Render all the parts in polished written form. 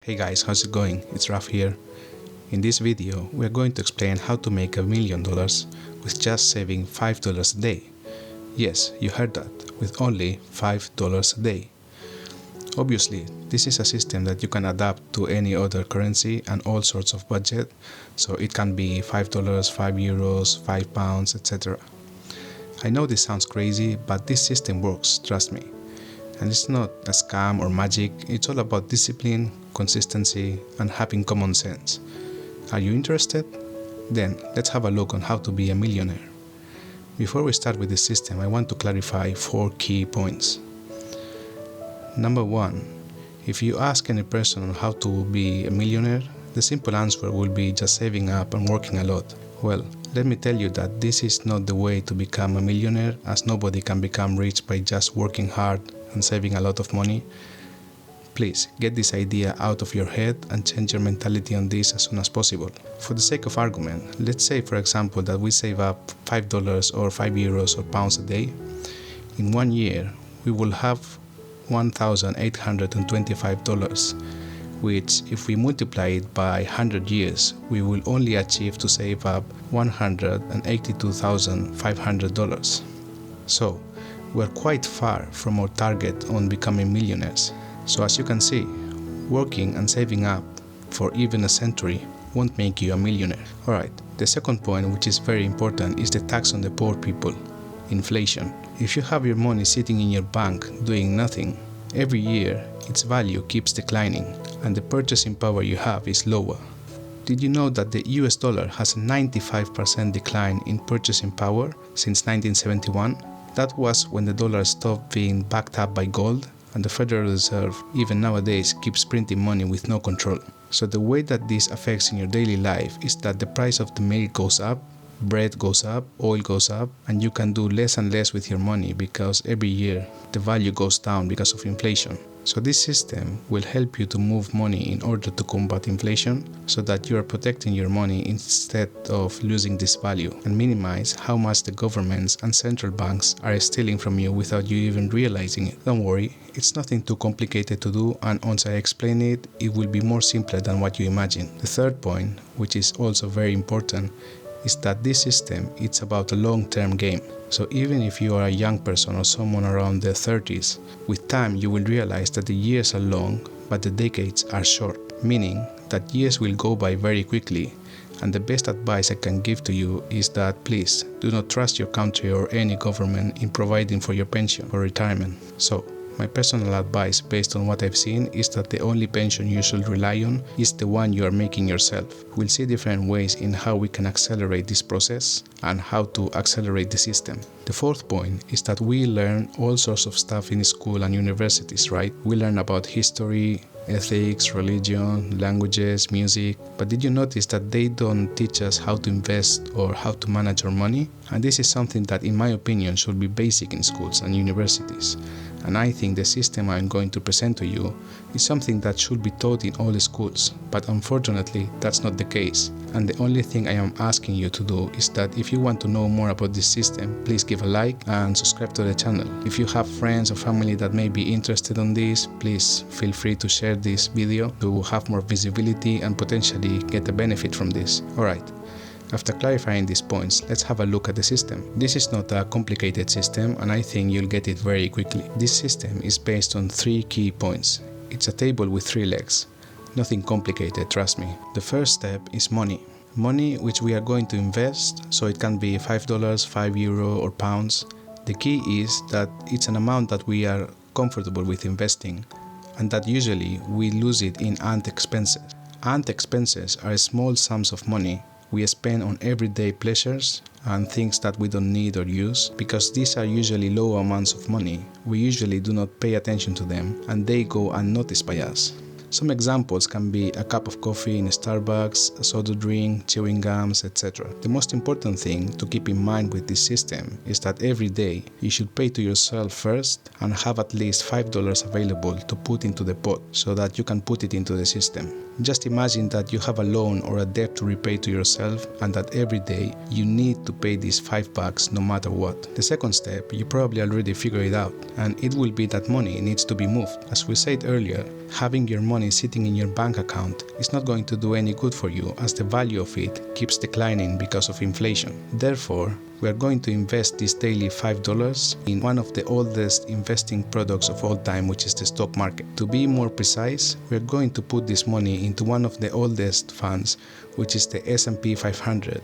Hey guys, how's it going? It's Raf here. In this video, we are going to explain how to make $1 million with just saving $5 a day. Yes, you heard that, with only $5 a day. Obviously, this is a system that you can adapt to any other currency and all sorts of budget, so it can be $5, €5, £5, etc. I know this sounds crazy, but this system works, trust me. And it's not a scam or magic, it's all about discipline, consistency, and having common sense. Are you interested? Then let's have a look on how to be a millionaire. Before we start with this system, I want to clarify 4 key points. Number 1, if you ask any person on how to be a millionaire, the simple answer will be just saving up and working a lot. Well, let me tell you that this is not the way to become a millionaire, as nobody can become rich by just working hard and saving a lot of money. Please get this idea out of your head and change your mentality on this as soon as possible. For the sake of argument, let's say for example that we save up $5 or €5 or pounds a day. In 1 year, we will have $1,825, which if we multiply it by 100 years, we will only achieve to save up $182,500. So, we're quite far from our target on becoming millionaires. So as you can see, working and saving up for even a century won't make you a millionaire. Alright, the second point, which is very important, is the tax on the poor people, inflation. If you have your money sitting in your bank doing nothing, every year its value keeps declining and the purchasing power you have is lower. Did you know that the US dollar has a 95% decline in purchasing power since 1971? That was when the dollar stopped being backed up by gold, and the Federal Reserve even nowadays keeps printing money with no control. So the way that this affects in your daily life is that the price of the milk goes up, bread goes up, oil goes up, and you can do less and less with your money because every year the value goes down because of inflation. So this system will help you to move money in order to combat inflation so that you are protecting your money instead of losing this value, and minimize how much the governments and central banks are stealing from you without you even realizing it. Don't worry, it's nothing too complicated to do, and once I explain it, it will be more simpler than what you imagine. The third point, which is also very important, is that this system, it's about a long-term game. So even if you are a young person or someone around their 30s, with time you will realize that the years are long, but the decades are short, meaning that years will go by very quickly. And the best advice I can give to you is that please do not trust your country or any government in providing for your pension or retirement. So, my personal advice based on what I've seen is that the only pension you should rely on is the one you are making yourself. We'll see different ways in how we can accelerate this process and how to accelerate the system. The fourth point is that we learn all sorts of stuff in school and universities, right? We learn about history, ethics, religion, languages, music, but did you notice that they don't teach us how to invest or how to manage our money? And this is something that in my opinion should be basic in schools and universities. And I think the system I'm going to present to you is something that should be taught in all the schools, but unfortunately that's not the case. And the only thing I am asking you to do is that if you want to know more about this system, please give a like and subscribe to the channel. If you have friends or family that may be interested in this, please feel free to share this video to have more visibility and potentially get a benefit from this. Alright. After clarifying these points, let's have a look at the system. This is not a complicated system, and I think you'll get it very quickly. This system is based on 3 key points. It's a table with 3 legs. Nothing complicated, trust me. The first step is money. Money which we are going to invest, so it can be $5, €5 or pounds. The key is that it's an amount that we are comfortable with investing, and that usually we lose it in earned expenses. Earned expenses are small sums of money we spend on everyday pleasures and things that we don't need or use. Because these are usually low amounts of money, we usually do not pay attention to them and they go unnoticed by us. Some examples can be a cup of coffee in Starbucks, a soda drink, chewing gums, etc. The most important thing to keep in mind with this system is that every day you should pay to yourself first and have at least $5 available to put into the pot so that you can put it into the system. Just imagine that you have a loan or a debt to repay to yourself and that every day you need to pay these $5 no matter what. The second step, you probably already figured it out, and it will be that money needs to be moved. As we said earlier, having your money sitting in your bank account is not going to do any good for you as the value of it keeps declining because of inflation. Therefore, we are going to invest this daily $5 in one of the oldest investing products of all time, which is the stock market. To be more precise, we are going to put this money into one of the oldest funds, which is the S&P 500,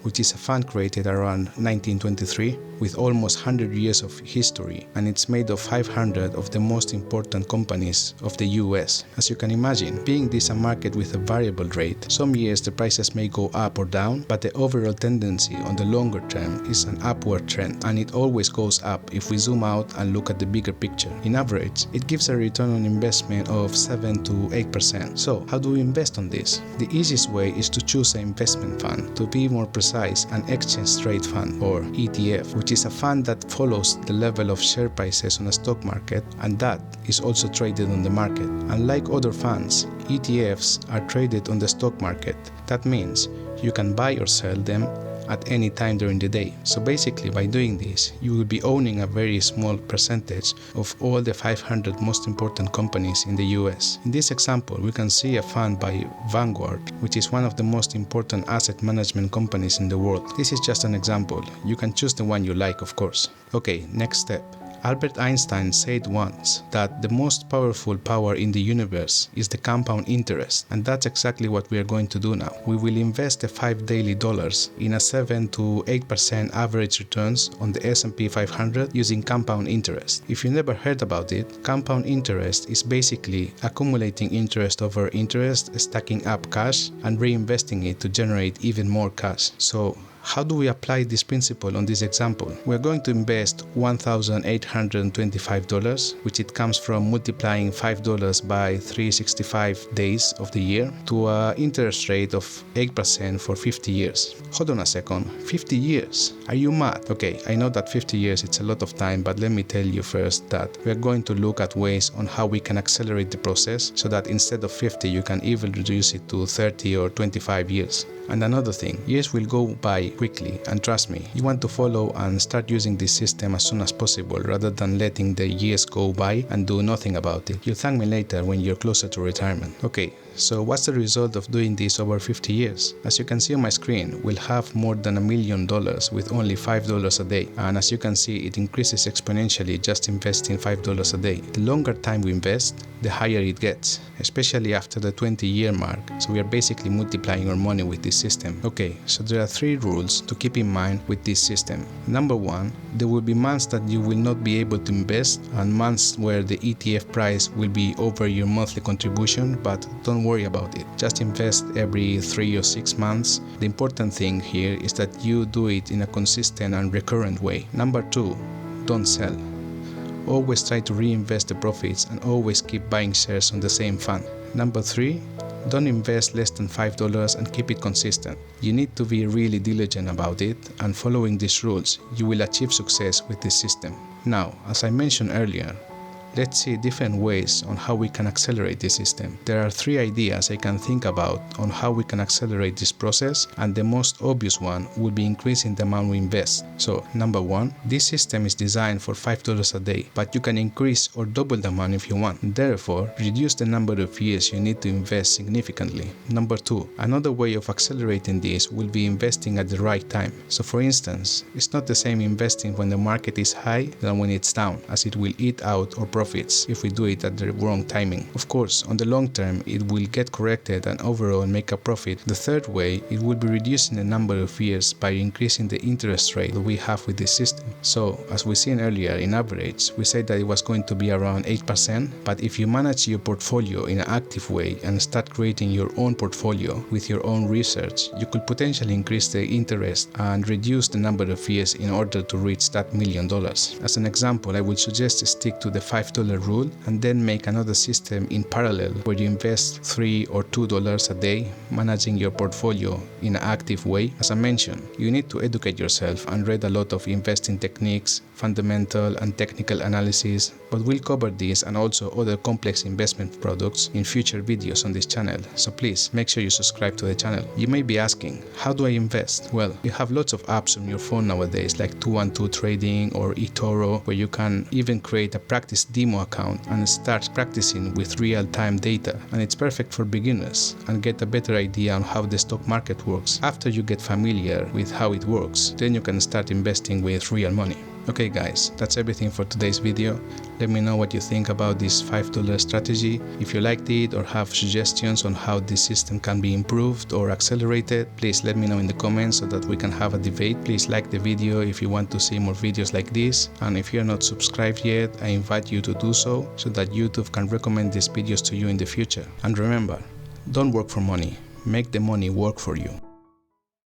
which is a fund created around 1923 with almost 100 years of history, and it's made of 500 of the most important companies of the US. As you can imagine, being this a market with a variable rate, some years the prices may go up or down, but the overall tendency on the longer term is an upward trend, and it always goes up if we zoom out and look at the bigger picture. In average, it gives a return on investment of 7 to 8%. So, how do we invest on this? The easiest way is to choose an investment fund. To be more precise, an exchange trade fund, or ETF, which is a fund that follows the level of share prices on a stock market, and that is also traded on the market. Unlike other funds, ETFs are traded on the stock market. That means you can buy or sell them at any time during the day. So basically, by doing this, you will be owning a very small percentage of all the 500 most important companies in the US. In this example, we can see a fund by Vanguard, which is one of the most important asset management companies in the world. This is just an example. You can choose the one you like, of course. Okay, next step. Albert Einstein said once that the most powerful power in the universe is the compound interest, and that's exactly what we are going to do now. We will invest the $5 daily in a 7 to 8% average returns on the S&P 500 using compound interest. If you never heard about it, compound interest is basically accumulating interest over interest, stacking up cash and reinvesting it to generate even more cash. So, how do we apply this principle on this example? We are going to invest $1,825, which it comes from multiplying $5 by 365 days of the year, to an interest rate of 8% for 50 years. Hold on a second, 50 years? Are you mad? Okay, I know that 50 years it's a lot of time, but let me tell you first that we are going to look at ways on how we can accelerate the process so that instead of 50 you can even reduce it to 30 or 25 years. And another thing, years will go by quickly, and trust me, you want to follow and start using this system as soon as possible rather than letting the years go by and do nothing about it. You'll thank me later when you're closer to retirement. Okay, so what's the result of doing this over 50 years? As you can see on my screen, we'll have more than $1 million with only $5 a day. And as you can see, it increases exponentially just investing $5 a day. The longer time we invest, the higher it gets, especially after the 20-year mark. So we are basically multiplying our money with this system. Okay, so there are 3 rules to keep in mind with this system. Number 1, there will be months that you will not be able to invest and months where the ETF price will be over your monthly contribution, but don't worry about it. Just invest every 3 or 6 months. The important thing here is that you do it in a consistent and recurrent way. Number 2, don't sell. Always try to reinvest the profits and always keep buying shares on the same fund. Number 3, don't invest less than $5 and keep it consistent. You need to be really diligent about it, and following these rules, you will achieve success with this system. Now, as I mentioned earlier, let's see different ways on how we can accelerate this system. There are 3 ideas I can think about on how we can accelerate this process, and the most obvious one would be increasing the amount we invest. So, number 1, this system is designed for $5 a day, but you can increase or double the amount if you want. Therefore, reduce the number of years you need to invest significantly. Number 2, another way of accelerating this will be investing at the right time. So for instance, it's not the same investing when the market is high than when it's down, as it will eat out our profits if we do it at the wrong timing. Of course, on the long term, it will get corrected and overall make a profit. The third way, it will be reducing the number of years by increasing the interest rate that we have with this system. So, as we seen earlier, in average, we said that it was going to be around 8%, but if you manage your portfolio in an active way and start creating your own portfolio with your own research, you could potentially increase the interest and reduce the number of years in order to reach that $1 million. As an example, I would suggest to stick to the $5 rule and then make another system in parallel where you invest $3 or $2 a day, managing your portfolio in an active way. As I mentioned, you need to educate yourself and read a lot of investing techniques, fundamental and technical analysis, but we'll cover these and also other complex investment products in future videos on this channel, so please make sure you subscribe to the channel. You may be asking, how do I invest? Well, you have lots of apps on your phone nowadays like 212 Trading or eToro, where you can even create a practice demo account and start practicing with real-time data, and it's perfect for beginners and get a better idea on how the stock market works. After you get familiar with how it works, then you can start investing with real money. Okay guys, that's everything for today's video. Let me know what you think about this $5 strategy. If you liked it or have suggestions on how this system can be improved or accelerated, please let me know in the comments so that we can have a debate. Please like the video if you want to see more videos like this, and if you're not subscribed yet, I invite you to do so that YouTube can recommend these videos to you in the future. And remember, don't work for money, make the money work for you.